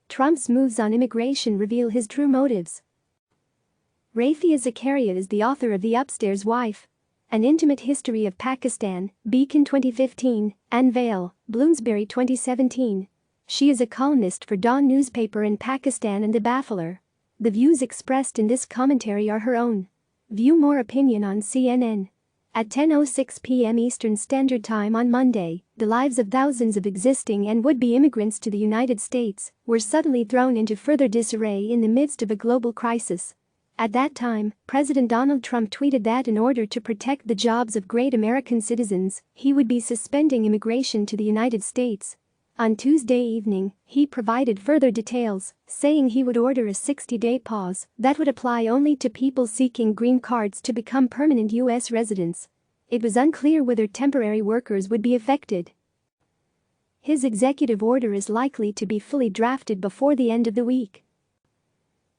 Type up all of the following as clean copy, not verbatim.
Trump's moves on immigration reveal his true motives. Rafia Zakaria is the author of The Upstairs Wife, An Intimate History of Pakistan, Beacon 2015, and Veil, Bloomsbury 2017. She is a columnist for Dawn newspaper in Pakistan and The Baffler. The views expressed in this commentary are her own. View more opinion on CNN. At 10:06 p.m. Eastern Standard Time on Monday, the lives of thousands of existing and would-be immigrants to the United States were suddenly thrown into further disarray in the midst of a global crisis. At that time, President Donald Trump tweeted that in order to protect the jobs of great American citizens, he would be suspending immigration to the United States. On Tuesday evening, he provided further details, saying he would order a 60-day pause that would apply only to people seeking green cards to become permanent U.S. residents. It was unclear whether temporary workers would be affected. His executive order is likely to be fully drafted before the end of the week.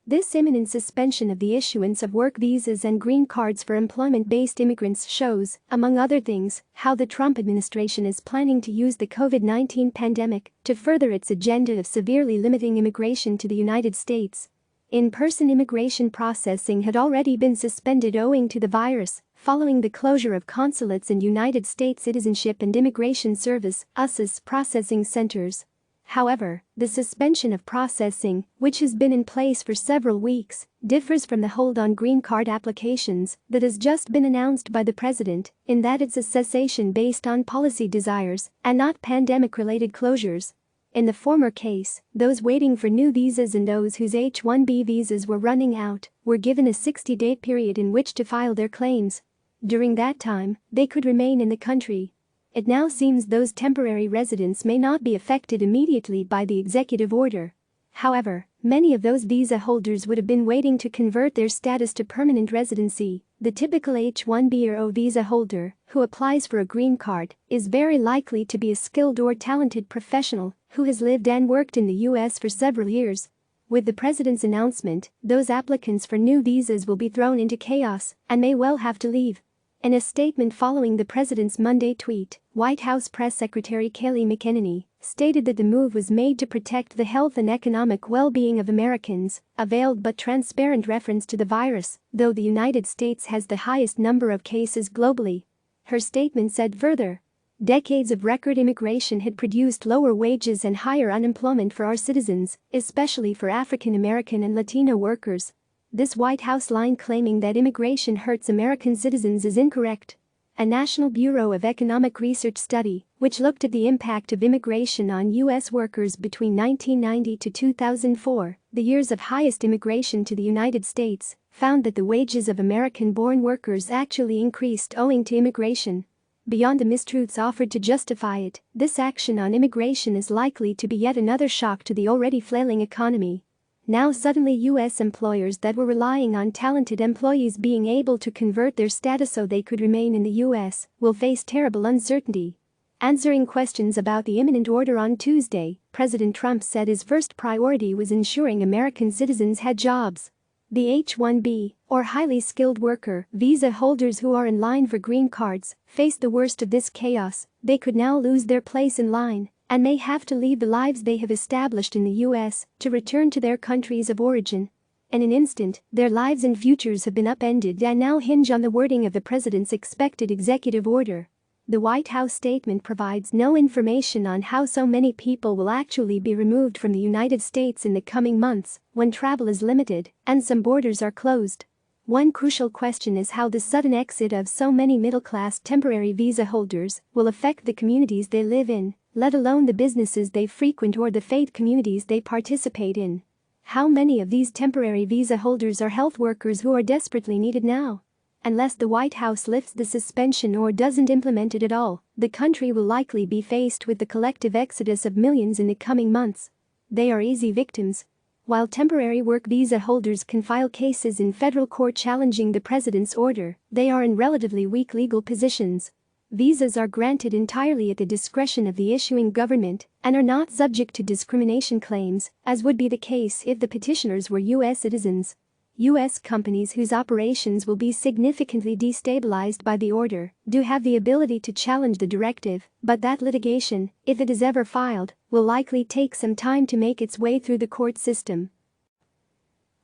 This imminent suspension of the issuance of work visas and green cards for employment-based immigrants shows, among other things, how the Trump administration is planning to use the COVID-19 pandemic to further its agenda of severely limiting immigration to the United States. In-person immigration processing had already been suspended owing to the virus, following the closure of consulates and United States Citizenship and Immigration Service (USCIS) processing centers. However, the suspension of processing, which has been in place for several weeks, differs from the hold on green card applications that has just been announced by the president, in that it's a cessation based on policy desires and not pandemic-related closures. In the former case, those waiting for new visas and those whose H-1B visas were running out were given a 60-day period in which to file their claims. During that time, they could remain in the country. It now seems those temporary residents may not be affected immediately by the executive order. However, many of those visa holders would have been waiting to convert their status to permanent residency. The typical H-1B or O visa holder, who applies for a green card, is very likely to be a skilled or talented professional who has lived and worked in the U.S. for several years. With the president's announcement, those applicants for new visas will be thrown into chaos and may well have to leave. In a statement following the president's Monday tweet, White House Press Secretary Kayleigh McEnany stated that the move was made to protect the health and economic well-being of Americans, a veiled but transparent reference to the virus, though the United States has the highest number of cases globally. Her statement said further, "Decades of record immigration had produced lower wages and higher unemployment for our citizens, especially for African American and Latino workers." This White House line claiming that immigration hurts American citizens is incorrect. A National Bureau of Economic Research study, which looked at the impact of immigration on U.S. workers between 1990 to 2004, the years of highest immigration to the United States, found that the wages of American-born workers actually increased owing to immigration. Beyond the mistruths offered to justify it, this action on immigration is likely to be yet another shock to the already flailing economy. Now suddenly U.S. employers that were relying on talented employees being able to convert their status so they could remain in the U.S. will face terrible uncertainty. Answering questions about the imminent order on Tuesday, President Trump said his first priority was ensuring American citizens had jobs. The H-1B, or highly skilled worker, visa holders who are in line for green cards, face the worst of this chaos. They could now lose their place in line and may have to leave the lives they have established in the U.S. to return to their countries of origin. In an instant, their lives and futures have been upended and now hinge on the wording of the president's expected executive order. The White House statement provides no information on how so many people will actually be removed from the United States in the coming months, when travel is limited and some borders are closed. One crucial question is how the sudden exit of so many middle-class temporary visa holders will affect the communities they live in, let alone the businesses they frequent or the faith communities they participate in. How many of these temporary visa holders are health workers who are desperately needed now? Unless the White House lifts the suspension or doesn't implement it at all, the country will likely be faced with the collective exodus of millions in the coming months. They are easy victims. While temporary work visa holders can file cases in federal court challenging the president's order, they are in relatively weak legal positions. Visas are granted entirely at the discretion of the issuing government and are not subject to discrimination claims, as would be the case if the petitioners were U.S. citizens. U.S. companies whose operations will be significantly destabilized by the order do have the ability to challenge the directive, but that litigation, if it is ever filed, will likely take some time to make its way through the court system.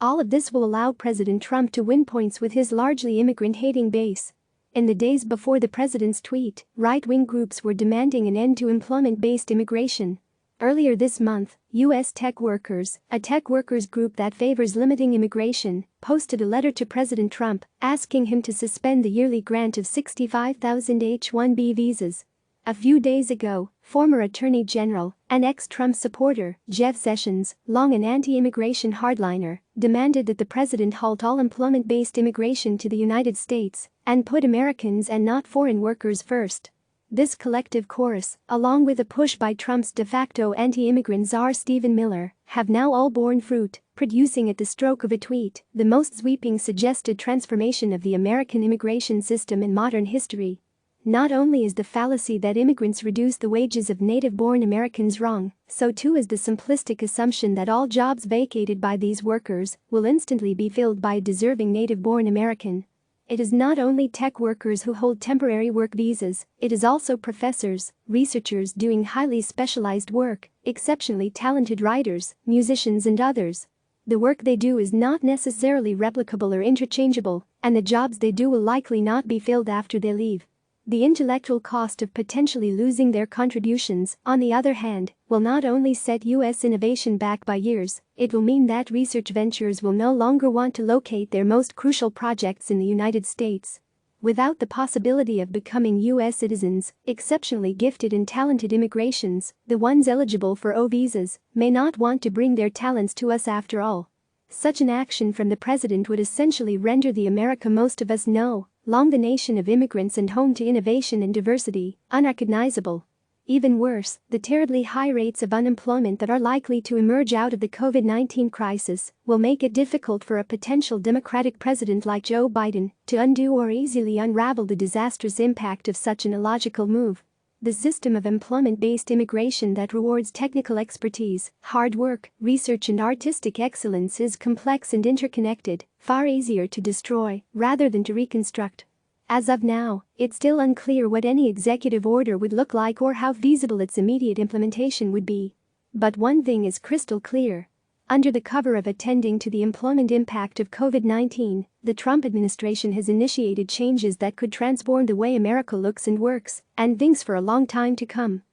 All of this will allow President Trump to win points with his largely immigrant-hating base. In the days before the president's tweet, right-wing groups were demanding an end to employment-based immigration. Earlier this month, U.S. tech workers, a tech workers group that favors limiting immigration, posted a letter to President Trump asking him to suspend the yearly grant of 65,000 H-1B visas. A few days ago, former Attorney General and ex-Trump supporter Jeff Sessions, long an anti-immigration hardliner, demanded that the president halt all employment-based immigration to the United States and put Americans and not foreign workers first. This collective chorus, along with a push by Trump's de facto anti-immigrant czar Stephen Miller, have now all borne fruit, producing at the stroke of a tweet the most sweeping suggested transformation of the American immigration system in modern history. Not only is the fallacy that immigrants reduce the wages of native-born Americans wrong, so too is the simplistic assumption that all jobs vacated by these workers will instantly be filled by a deserving native-born American. It is not only tech workers who hold temporary work visas, it is also professors, researchers doing highly specialized work, exceptionally talented writers, musicians and others. The work they do is not necessarily replicable or interchangeable, and the jobs they do will likely not be filled after they leave. The intellectual cost of potentially losing their contributions, on the other hand, will not only set U.S. innovation back by years, it will mean that research ventures will no longer want to locate their most crucial projects in the United States. Without the possibility of becoming U.S. citizens, exceptionally gifted and talented immigrants, the ones eligible for O visas, may not want to bring their talents to us after all. Such an action from the president would essentially render the America most of us know, long the nation of immigrants and home to innovation and diversity, unrecognizable. Even worse, the terribly high rates of unemployment that are likely to emerge out of the COVID-19 crisis will make it difficult for a potential Democratic president like Joe Biden to undo or easily unravel the disastrous impact of such an illogical move. The system of employment-based immigration that rewards technical expertise, hard work, research and artistic excellence is complex and interconnected, far easier to destroy rather than to reconstruct. As of now, it's still unclear what any executive order would look like or how feasible its immediate implementation would be. But one thing is crystal clear. Under the cover of attending to the employment impact of COVID-19, the Trump administration has initiated changes that could transform the way America looks and works, and thinks for a long time to come.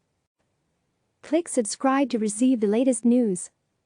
Click subscribe to receive the latest news.